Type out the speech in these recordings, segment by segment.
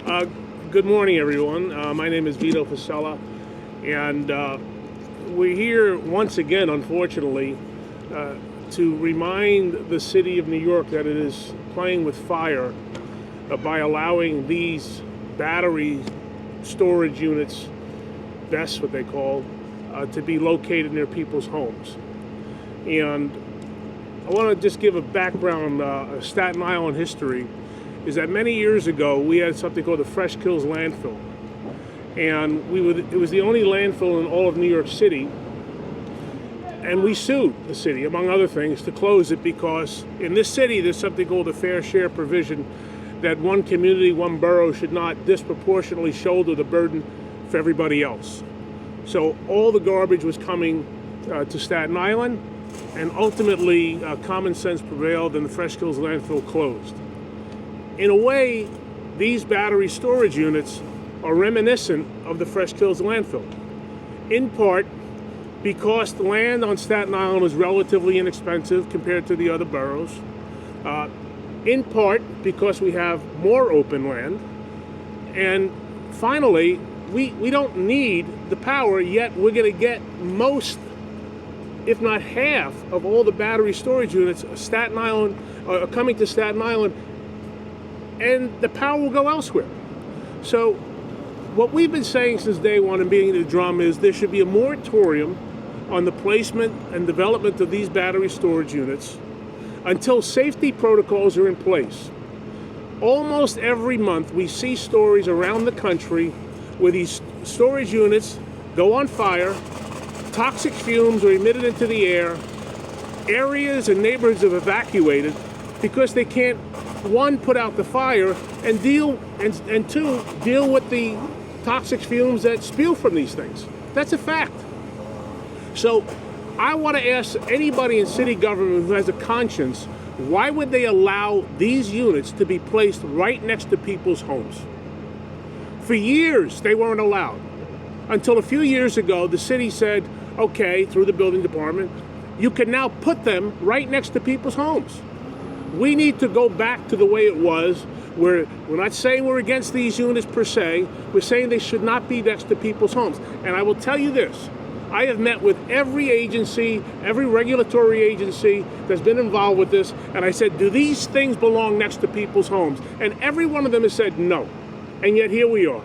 Uh, Good morning, everyone. My name is Vito Fossella, and we're here once again, unfortunately, to remind the city of New York that it is playing with fire by allowing these battery storage units, BESS what they call, to be located near people's homes. And I want to just give a background, Staten Island history, is that many years ago we had something called the Fresh Kills landfill. And it was the only landfill in all of New York City. And we sued the city, among other things, to close it because in this city there's something called a fair share provision that one community, one borough should not disproportionately shoulder the burden for everybody else. So all the garbage was coming to Staten Island, and ultimately common sense prevailed and the Fresh Kills landfill closed. In a way, these battery storage units are reminiscent of the Fresh Kills landfill, in part because the land on Staten Island is relatively inexpensive compared to the other boroughs, in part because we have more open land, and finally, we don't need the power, yet we're going to get most, if not half, of all the battery storage units Staten Island are coming to Staten Island, and the power will go elsewhere. So what we've been saying since day one and beating the drum is there should be a moratorium on the placement and development of these battery storage units until safety protocols are in place. Almost every month we see stories around the country where these storage units go on fire, toxic fumes are emitted into the air, areas and neighborhoods have evacuated because they can't, one, put out the fire, and two, deal with the toxic fumes that spew from these things. That's a fact. So I want to ask anybody in city government who has a conscience, why would they allow these units to be placed right next to people's homes? For years, they weren't allowed. Until a few years ago, the city said, okay, through the building department, you can now put them right next to people's homes. We need to go back to the way it was, where we're not saying we're against these units per se, we're saying they should not be next to people's homes. And I will tell you this, I have met with every agency, every regulatory agency that's been involved with this, and I said, do these things belong next to people's homes? And every one of them has said no. And yet here we are.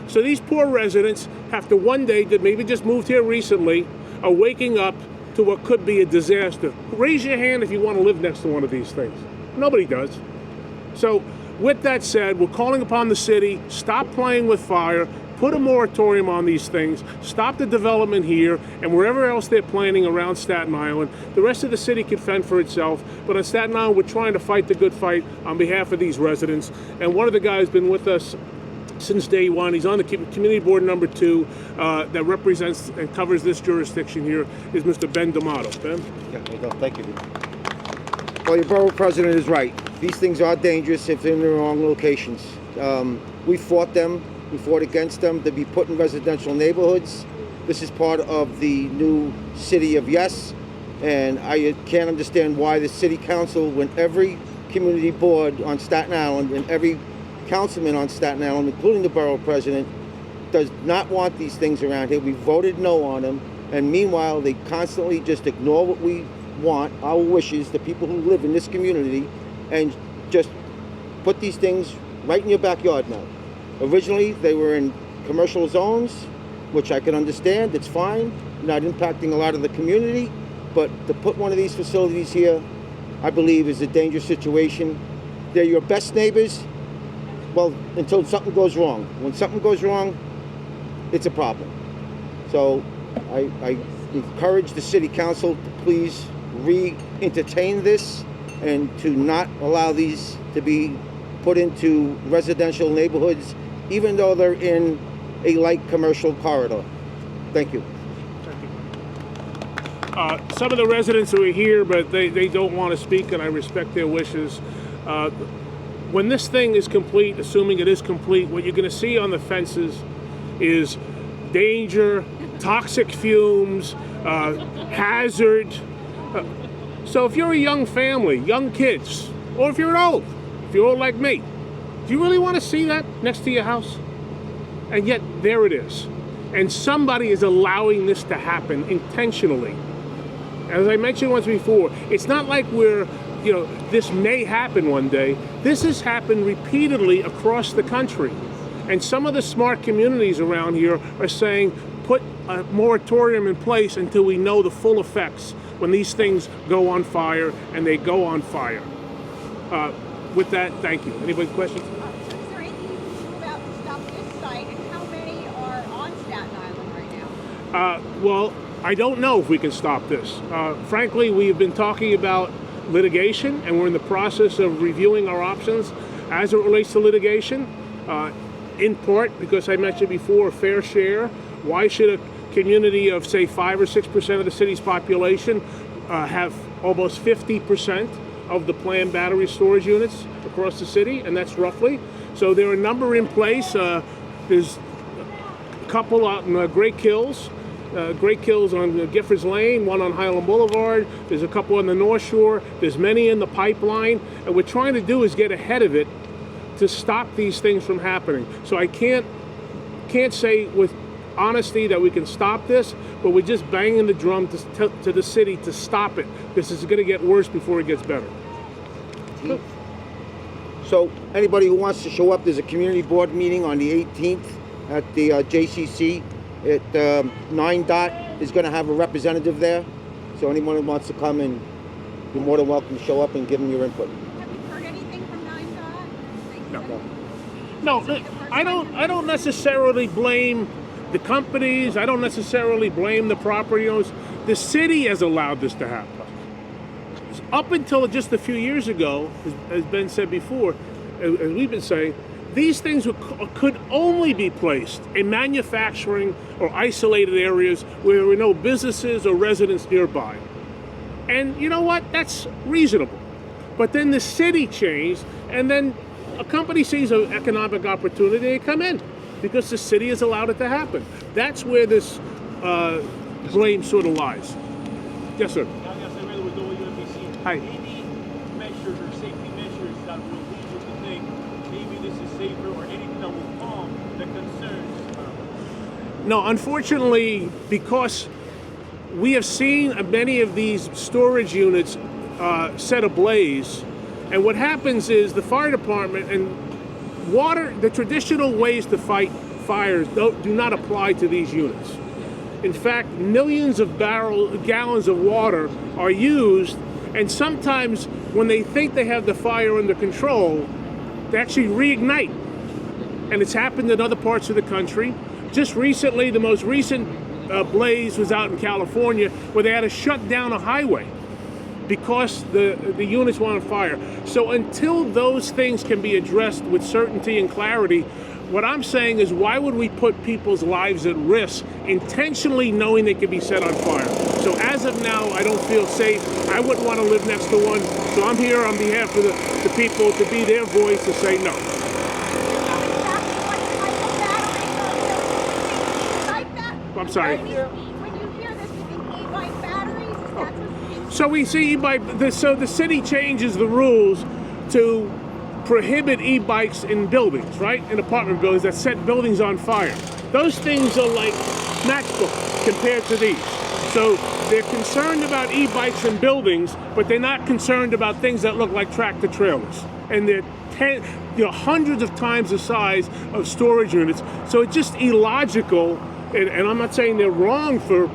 So these poor residents have to one day, that maybe just moved here recently, are waking up to what could be a disaster. Raise your hand if you want to live next to one of these things. Nobody does. So with that said, we're calling upon the city, stop playing with fire, put a moratorium on these things, stop the development here, and wherever else they're planning around Staten Island. The rest of the city can fend for itself, but on Staten Island, we're trying to fight the good fight on behalf of these residents. And one of the guys who's been with us since day one, he's on the community board number 2 that represents and covers this jurisdiction here, is Mr. Ben D'Amato. Ben? Yeah, thank you. Well, your borough president is right. These things are dangerous if they're in the wrong locations. We fought them. We fought against them to be put in residential neighborhoods. This is part of the new city of yes, and I can't understand why the city council, when every community board on Staten Island and every councilman on Staten Island, including the borough president, does not want these things around here. We voted no on them, and meanwhile they constantly just ignore what we want, our wishes, the people who live in this community, and just put these things right in your backyard now. Originally they were in commercial zones, which I can understand, it's fine, not impacting a lot of the community, but to put one of these facilities here, I believe is a dangerous situation. They're your best neighbors, well, until something goes wrong. When something goes wrong, it's a problem. So I encourage the city council to please re-entertain this and to not allow these to be put into residential neighborhoods, even though they're in a light commercial corridor. Thank you. Some of the residents who are here, but they don't want to speak, and I respect their wishes. When this thing is complete, assuming it is complete, what you're going to see on the fences is danger, toxic fumes, hazard. So if you're a young family, young kids, or if you're old like me, Do you really want to see that next to your house? And yet, there it is. And somebody is allowing this to happen intentionally. As I mentioned once before, it's not like this may happen one day. This has happened repeatedly across the country. And some of the smart communities around here are saying, put a moratorium in place until we know the full effects when these things go on fire, and they go on fire. With that, thank you. Anybody questions? So is there anything you can do about to stop this site, and how many are on Staten Island right now? Well, I don't know if we can stop this. Frankly, we've been talking about litigation, and we're in the process of reviewing our options as it relates to litigation, in part because I mentioned before, a fair share. Why should a community of, say, 5 or 6% of the city's population have almost 50% of the planned battery storage units across the city? And that's roughly. So there are a number in place. There's a couple out in Great Kills on Giffords Lane, one on Highland Boulevard. There's a couple on the North Shore. There's many in the pipeline. And what we're trying to do is get ahead of it to stop these things from happening. So I can't say with honesty that we can stop this, but we're just banging the drum to the city to stop it, because it's going to get worse before it gets better. So anybody who wants to show up, there's a community board meeting on the 18th at the JCC. 9 Dot is going to have a representative there. So anyone who wants to come, and you're more than welcome to show up and give them your input. Have you heard anything from 9 Dot? No, I don't necessarily blame the companies. I don't necessarily blame the property owners. The city has allowed this to happen. Up until just a few years ago, as Ben said before, as we've been saying, these things could only be placed in manufacturing or isolated areas where there were no businesses or residents nearby. And you know what? That's reasonable. But then the city changed, and then a company sees an economic opportunity, they come in, because the city has allowed it to happen. That's where this blame sort of lies. Yes, sir. Hi. Any measures or safety measures that will lead you to think maybe this is safer, or anything that will calm the concerns? No, unfortunately, because we have seen many of these storage units set ablaze, and what happens is the fire department and water, the traditional ways to fight fires do not apply to these units. In fact, millions of gallons of water are used, and sometimes when they think they have the fire under control, they actually reignite. And it's happened in other parts of the country. Just recently, the most recent blaze was out in California, where they had to shut down a highway because the units were on fire. So until those things can be addressed with certainty and clarity, what I'm saying is, why would we put people's lives at risk intentionally knowing they could be set on fire? So as of now, I don't feel safe. I wouldn't want to live next to one. So I'm here on behalf of the people to be their voice to say no. I'm sorry. When you hear this, you think e-bike batteries? Is that what So we see e-bike. So the city changes the rules to prohibit e-bikes in buildings, right? In apartment buildings that set buildings on fire. Those things are like matchbooks compared to these. So they're concerned about e-bikes in buildings, but they're not concerned about things that look like tractor trailers. And they're hundreds of times the size of storage units. So it's just illogical. And I'm not saying they're wrong for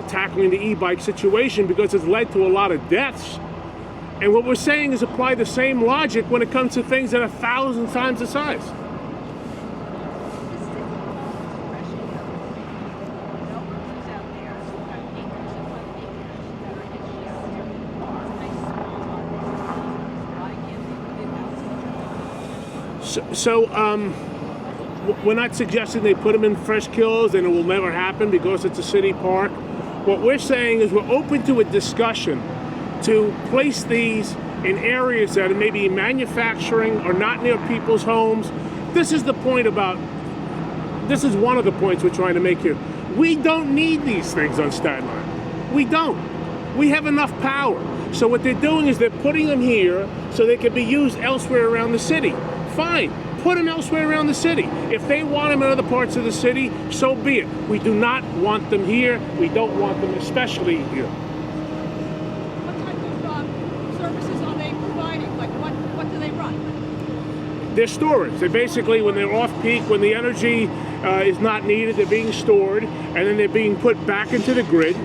tackling the e-bike situation, because it's led to a lot of deaths. And what we're saying is apply the same logic when it comes to things that are 1,000 times the size. So we're not suggesting they put them in fresh kills and it will never happen because it's a city park. What we're saying is we're open to a discussion to place these in areas that are maybe manufacturing or not near people's homes. This is the point this is one of the points we're trying to make here. We don't need these things on Staten Island. We don't. We have enough power. So what they're doing is they're putting them here so they can be used elsewhere around the city. fine. Put them elsewhere around the city. If they want them in other parts of the city, so be it. We do not want them here. We don't want them especially here. What type of services are they providing? Like what do they run? They're storage. They basically, when they're off peak, when the energy is not needed, they're being stored, and then they're being put back into the grid.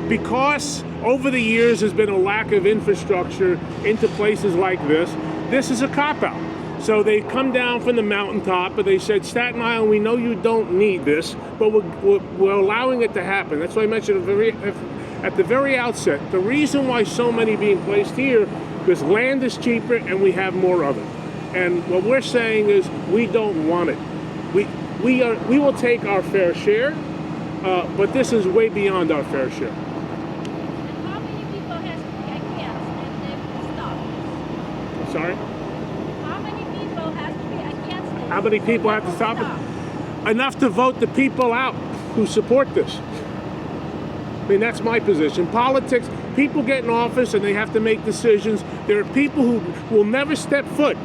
Because over the years there's been a lack of infrastructure into places like this, this is a cop-out. So they come down from the mountaintop and they said, Staten Island, we know you don't need this, but we're allowing it to happen. That's why I mentioned at the very outset, the reason why so many being placed here, because land is cheaper and we have more of it. And what we're saying is we don't want it. We will take our fair share, but this is way beyond our fair share. And how many people has to be against and they will stop? Sorry? How many people has to be against it? How many people have to stop it? Enough to vote the people out who support this. I mean, that's my position. Politics, people get in office and they have to make decisions. There are people who will never step foot,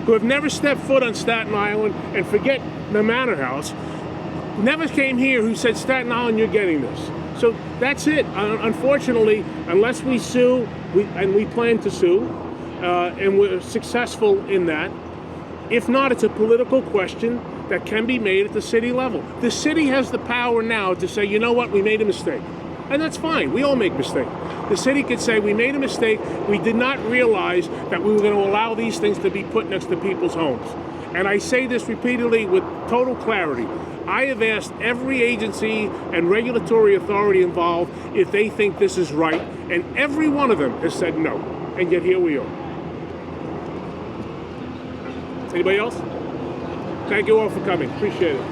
who have never stepped foot on Staten Island, and forget the Manor House, never came here, who said, Staten Island, you're getting this. So that's it. Unfortunately, unless we sue, and we plan to sue, and we're successful in that, if not, it's a political question that can be made at the city level. The city has the power now to say, you know what, we made a mistake. And that's fine, we all make mistakes. The city could say, we made a mistake, we did not realize that we were going to allow these things to be put next to people's homes. And I say this repeatedly with total clarity. I have asked every agency and regulatory authority involved if they think this is right, and every one of them has said no. And yet here we are. Anybody else? Thank you all for coming. Appreciate it.